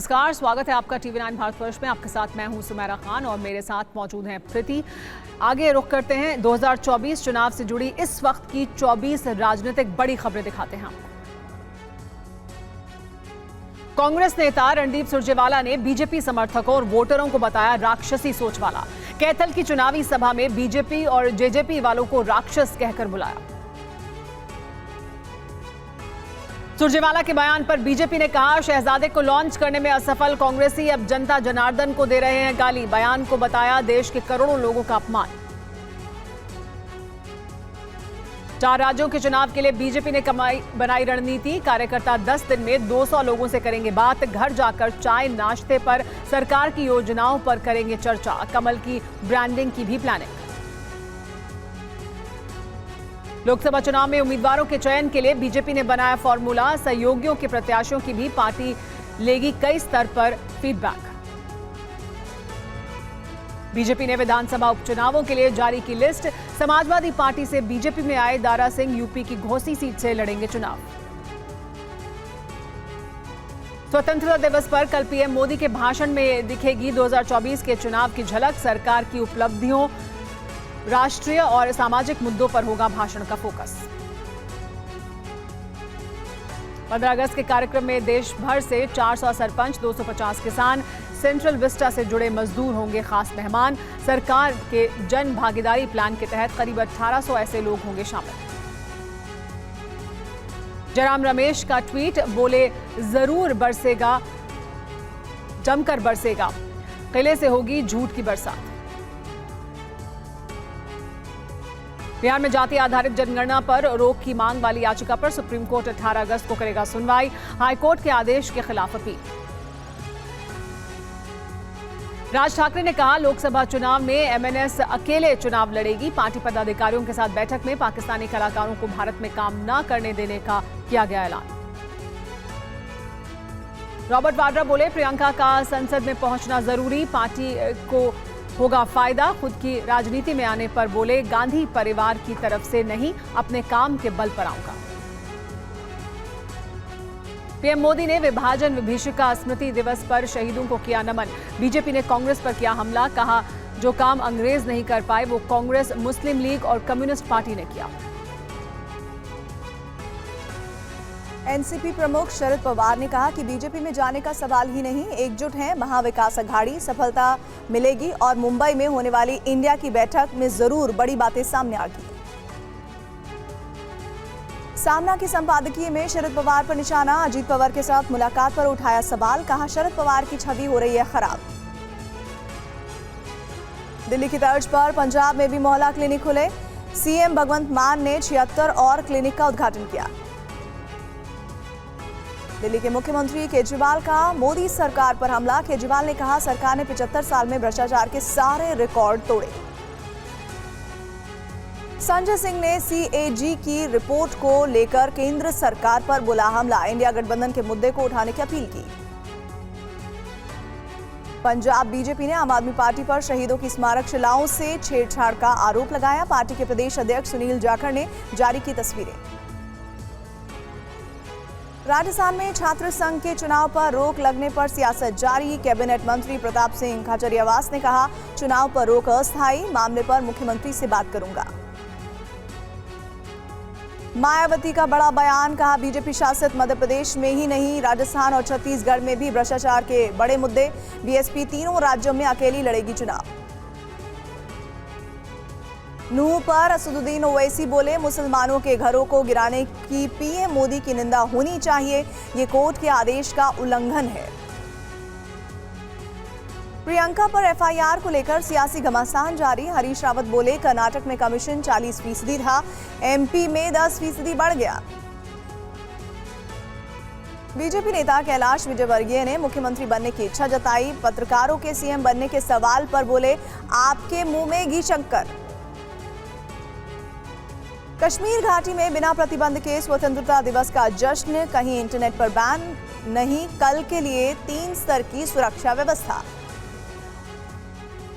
नमस्कार, स्वागत है आपका TV9 भारतवर्ष में। आपके साथ मैं हूं सुमेरा खान और मेरे साथ मौजूद हैं प्रीति। आगे रुख करते हैं 2024 चुनाव से जुड़ी इस वक्त की 24 राजनीतिक बड़ी खबरें दिखाते हैं आपको। कांग्रेस नेता रणदीप सुरजेवाला ने बीजेपी समर्थकों और वोटरों को बताया राक्षसी सोच वाला। कैथल की चुनावी सभा में बीजेपी और जेजेपी वालों को राक्षस कहकर बुलाया। सुरजेवाला के बयान पर बीजेपी ने कहा, शहजादे को लॉन्च करने में असफल कांग्रेसी अब जनता जनार्दन को दे रहे हैं गाली। बयान को बताया देश के करोड़ों लोगों का अपमान। 4 राज्यों के चुनाव के लिए बीजेपी ने बनाई रणनीति। कार्यकर्ता 10 दिन में 200 लोगों से करेंगे बात। घर जाकर चाय नाश्ते पर सरकार की योजनाओं पर करेंगे चर्चा। कमल की ब्रांडिंग की भी प्लानिंग। लोकसभा चुनाव में उम्मीदवारों के चयन के लिए बीजेपी ने बनाया फॉर्मूला। सहयोगियों के प्रत्याशियों की भी पार्टी लेगी कई स्तर पर फीडबैक। बीजेपी ने विधानसभा उपचुनावों के लिए जारी की लिस्ट। समाजवादी पार्टी से बीजेपी में आए दारा सिंह यूपी की घोसी सीट से लड़ेंगे चुनाव। स्वतंत्रता दिवस पर कल पीएम मोदी के भाषण में दिखेगी 2024 के चुनाव की झलक। सरकार की उपलब्धियों, राष्ट्रीय और सामाजिक मुद्दों पर होगा भाषण का फोकस। 15 अगस्त के कार्यक्रम में देश भर से 400 सरपंच, 250 किसान, सेंट्रल विस्टा से जुड़े मजदूर होंगे खास मेहमान। सरकार के जन भागीदारी प्लान के तहत करीब 1800 ऐसे लोग होंगे शामिल। जयराम रमेश का ट्वीट, बोले जरूर बरसेगा, जमकर बरसेगा, किले से होगी झूठ की बरसात। बिहार में जाति आधारित जनगणना पर रोक की मांग वाली याचिका पर सुप्रीम कोर्ट 18 अगस्त को करेगा सुनवाई। हाईकोर्ट के आदेश के खिलाफ अपील। राज ठाकरे ने कहा, लोकसभा चुनाव में एमएनएस अकेले चुनाव लड़ेगी। पार्टी पदाधिकारियों के साथ बैठक में पाकिस्तानी कलाकारों को भारत में काम न करने देने का किया गया ऐलान। रॉबर्ट वाड्रा बोले, प्रियंका का संसद में पहुंचना जरूरी, पार्टी को होगा फायदा। खुद की राजनीति में आने पर बोले, गांधी परिवार की तरफ से नहीं, अपने काम के बल पर आऊंगा। पीएम मोदी ने विभाजन विभीषिका स्मृति दिवस पर शहीदों को किया नमन। बीजेपी ने कांग्रेस पर किया हमला। कहा, जो काम अंग्रेज नहीं कर पाए वो कांग्रेस, मुस्लिम लीग और कम्युनिस्ट पार्टी ने किया। एनसीपी प्रमुख शरद पवार ने कहा कि बीजेपी में जाने का सवाल ही नहीं, एकजुट हैं, महाविकास अघाड़ी, सफलता मिलेगी और मुंबई में होने वाली इंडिया की बैठक में जरूर बड़ी बातें सामने आएगी। सामना की संपादकीय में शरद पवार पर निशाना। अजीत पवार के साथ मुलाकात पर उठाया सवाल। कहा, शरद पवार की छवि हो रही है खराब। दिल्ली की तर्ज पर पंजाब में भी मोहल्ला क्लिनिक खुले। सीएम भगवंत मान ने 76 और क्लिनिक का उद्घाटन किया। दिल्ली के मुख्यमंत्री केजरीवाल का मोदी सरकार पर हमला। केजरीवाल ने कहा, सरकार ने 75 साल में भ्रष्टाचार के सारे रिकॉर्ड तोड़े। संजय सिंह ने सीएजी की रिपोर्ट को लेकर केंद्र सरकार पर बोला हमला। इंडिया गठबंधन के मुद्दे को उठाने की अपील की। पंजाब बीजेपी ने आम आदमी पार्टी पर शहीदों की स्मारक शिलाओं से छेड़छाड़ का आरोप लगाया। पार्टी के प्रदेश अध्यक्ष सुनील जाखड़ ने जारी की तस्वीरें। राजस्थान में छात्र संघ के चुनाव पर रोक लगने पर सियासत जारी। कैबिनेट मंत्री प्रताप सिंह खाचरियावास ने कहा, चुनाव पर रोक अस्थायी, मामले पर मुख्यमंत्री से बात करूंगा। मायावती का बड़ा बयान। कहा, बीजेपी शासित मध्य प्रदेश में ही नहीं, राजस्थान और छत्तीसगढ़ में भी भ्रष्टाचार के बड़े मुद्दे। बीएसपी तीनों राज्यों में अकेली लड़ेगी चुनाव। नूह पर असदुद्दीन ओवैसी बोले, मुसलमानों के घरों को गिराने की पीएम मोदी की निंदा होनी चाहिए, ये कोर्ट के आदेश का उल्लंघन है। प्रियंका पर एफआईआर को लेकर सियासी घमासान जारी। हरीश रावत बोले, कर्नाटक में कमीशन 40% था, एमपी में 10% बढ़ गया। बीजेपी नेता कैलाश विजयवर्गीय ने मुख्यमंत्री बनने की इच्छा जताई। पत्रकारों के सीएम बनने के सवाल पर बोले, आपके मुंह में घी शंकर। कश्मीर घाटी में बिना प्रतिबंध के स्वतंत्रता दिवस का जश्न। कहीं इंटरनेट पर बैन नहीं, कल के लिए 3 स्तर की सुरक्षा व्यवस्था।